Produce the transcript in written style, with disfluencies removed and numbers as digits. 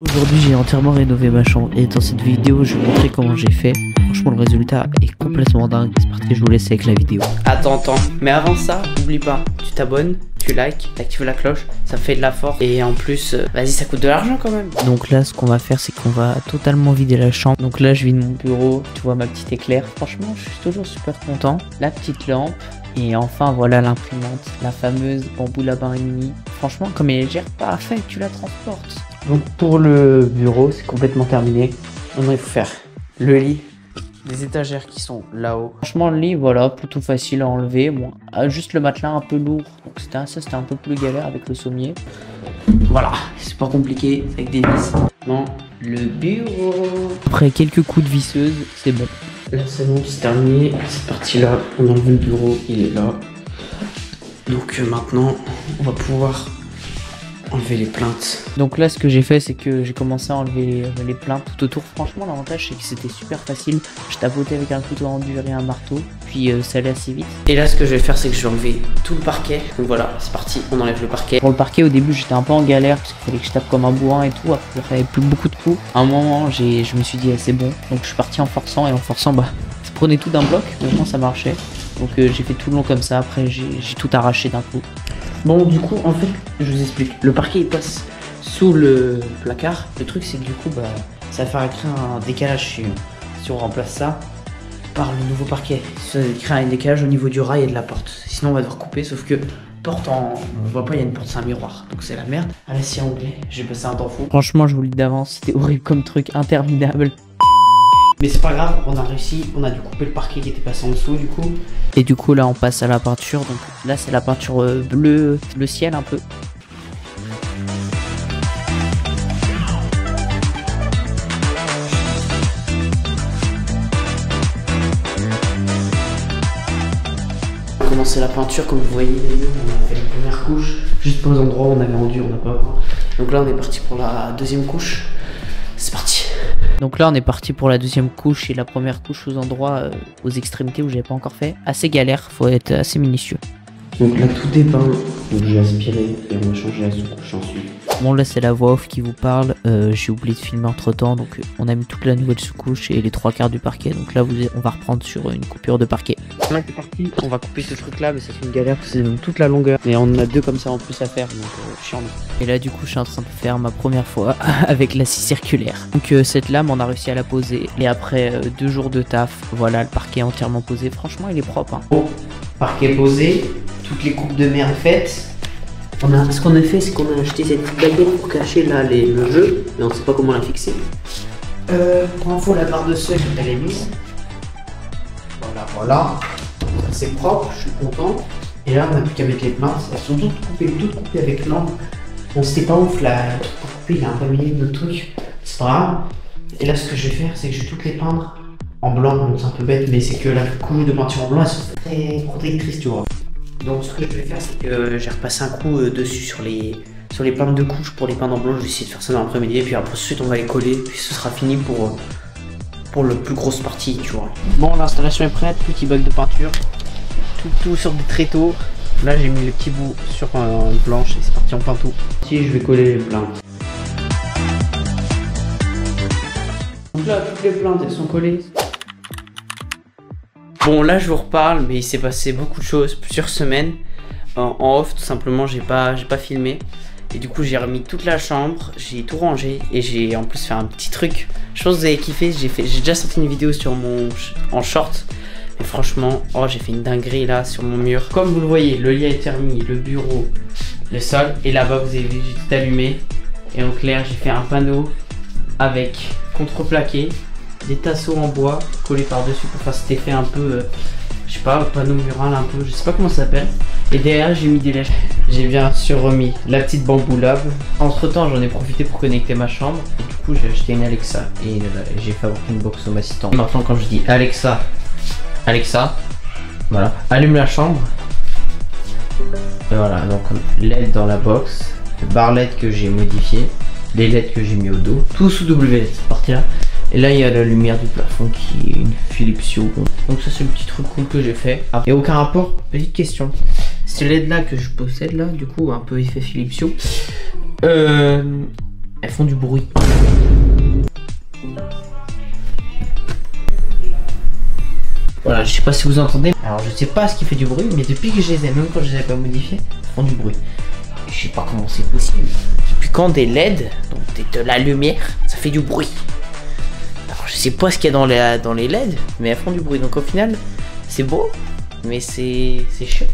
Aujourd'hui j'ai entièrement rénové ma chambre et dans cette vidéo je vais vous montrer comment j'ai fait. Franchement le résultat est complètement dingue. C'est parti, je vous laisse avec la vidéo. Attends, mais avant ça, n'oublie pas, tu t'abonnes, tu likes, t'actives la cloche, ça fait de la force. Et en plus, vas-y, ça coûte de l'argent quand même. Donc là ce qu'on va faire c'est qu'on va totalement vider la chambre. Donc là je vide mon bureau, tu vois ma petite éclair. Franchement je suis toujours super content. La petite lampe. Et enfin voilà l'imprimante, la fameuse Bamboo Labin Mini. Franchement comme elle est légère, parfait, tu la transportes. Donc pour le bureau c'est complètement terminé. Maintenant il faut faire le lit, des étagères qui sont là-haut. Franchement le lit voilà plutôt facile à enlever. Bon, juste le matelas un peu lourd, donc c'était un peu plus galère avec le sommier. Voilà, c'est pas compliqué avec des vis. Non, le bureau. Après quelques coups de visseuse, c'est bon. Là c'est bon, c'est terminé. Cette partie là, on enlève le bureau, il est là. Donc maintenant, on va pouvoir enlever les plaintes. Donc là ce que j'ai fait c'est que j'ai commencé à enlever les plaintes tout autour. Franchement l'avantage c'est que c'était super facile. Je tapotais avec un couteau endur et un marteau. Puis ça allait assez vite. Et là ce que je vais faire c'est que je vais enlever tout le parquet. Donc voilà c'est parti, on enlève le parquet. Pour le parquet au début j'étais un peu en galère parce qu'il fallait que je tape comme un bourrin et tout. Après j'avais plus beaucoup de coups. À un moment je me suis dit c'est bon. Donc je suis parti en forçant et en forçant bah ça prenait tout d'un bloc. Maintenant ça marchait. Donc j'ai fait tout le long comme ça. Après j'ai tout arraché d'un coup. Bon du coup en fait je vous explique, le parquet il passe sous le placard. Le truc c'est que du coup bah ça va faire créer un décalage si on remplace ça par le nouveau parquet. Ça va créer un décalage au niveau du rail et de la porte. Sinon on va devoir couper, sauf que porte on voit pas, il y a une porte, c'est un miroir, donc c'est la merde. Allez si anglais, j'ai passé un temps fou. Franchement je vous le dis d'avance, c'était horrible comme truc, interminable. Mais c'est pas grave, on a réussi, on a dû couper le parquet qui était passé en dessous du coup. Et du coup là on passe à la peinture, donc là c'est la peinture bleue, le ciel un peu. On a commencé la peinture comme vous voyez, on a fait la première couche, juste pour les endroits où on avait rendu, on n'a pas. Donc là on est parti pour la deuxième couche, c'est parti. Donc là on est parti pour la deuxième couche et la première couche aux endroits, aux extrémités où j'avais pas encore fait. Assez galère, faut être assez minutieux. Donc là tout est peint, donc j'ai aspiré et on va changer la sous-couche ensuite. Bon là c'est la voix off qui vous parle, j'ai oublié de filmer entre temps donc on a mis toute la nouvelle sous-couche et les 3/4 du parquet. Donc là on va reprendre sur une coupure de parquet. Là c'est parti, on va couper ce truc là mais ça c'est une galère, c'est donc toute la longueur. Mais on en a deux comme ça en plus à faire donc chiant. Et là du coup je suis en train de faire ma première fois avec la scie circulaire. Donc cette lame on a réussi à la poser et après 2 jours de taf, voilà le parquet entièrement posé. Franchement il est propre hein. Bon, parquet posé, toutes les coupes de merde faites. Ce qu'on a fait, c'est qu'on a acheté cette petite baguette pour cacher là le jeu, mais on sait pas comment la fixer. Pour info, la barre de seuil, elle est mise. Voilà. C'est propre, je suis content. Et là, on n'a plus qu'à mettre les plaintes. Elles sont toutes coupées avec l'angle. Bon, c'était pas ouf là, le truc pour couper, il a un peu mis notre truc. C'est pas grave. Et là, ce que je vais faire, c'est que je vais toutes les peindre en blanc. Donc c'est un peu bête, mais c'est que la couche de peinture en blanc, elles sont très protectrices, tu vois. Donc ce que je vais faire c'est que j'ai repassé un coup dessus sur les peintes de couches pour les peindre en blanc. Je vais essayer de faire ça dans l'après-midi et puis après ensuite on va les coller puis ce sera fini pour la plus grosse partie tu vois. Bon l'installation est prête, petit bac de peinture, tout sur des tréteaux. Là j'ai mis les petits bouts sur une planche et c'est parti, on peint tout. Ici je vais coller les plaintes. Donc là toutes les plaintes elles sont collées. Bon là je vous reparle mais il s'est passé beaucoup de choses, plusieurs semaines en off tout simplement, j'ai pas filmé et du coup j'ai remis toute la chambre, j'ai tout rangé et j'ai en plus fait un petit truc. Je pense que vous avez kiffé, j'ai déjà sorti une vidéo sur en short et franchement j'ai fait une dinguerie là sur mon mur. Comme vous le voyez le lit a été remis, le bureau, le sol et là-bas vous avez vu j'ai tout allumé et au clair j'ai fait un panneau avec contreplaqué, des tasseaux en bois collés par dessus pour faire cet effet un peu je sais pas, panneau mural un peu, je sais pas comment ça s'appelle. Et derrière j'ai mis des lèches. J'ai bien sûr remis la petite Bamboo Lab. Entre temps j'en ai profité pour connecter ma chambre et du coup j'ai acheté une Alexa et j'ai fabriqué une box home assistant. Maintenant quand je dis Alexa, voilà, allume la chambre. Et voilà, donc LED dans la box, barre LED que j'ai modifié, les LED que j'ai mis au dos, tout sous WLED cette partie là. Et là il y a la lumière du plafond qui est une Philips Hue. Donc ça c'est le petit truc cool que j'ai fait. Et aucun rapport, petite question. C'est LED là que je possède là, du coup un peu effet Philips Hue. Elles font du bruit. Voilà, je sais pas si vous entendez. Alors je sais pas ce qui fait du bruit, mais depuis que je les ai, même quand je les ai pas modifiées, elles font du bruit. Et je sais pas comment c'est possible. Depuis quand des LED, donc de la lumière, ça fait du bruit. Alors je sais pas ce qu'il y a dans les LED, mais elles font du bruit. Donc au final, c'est beau, mais c'est chiant.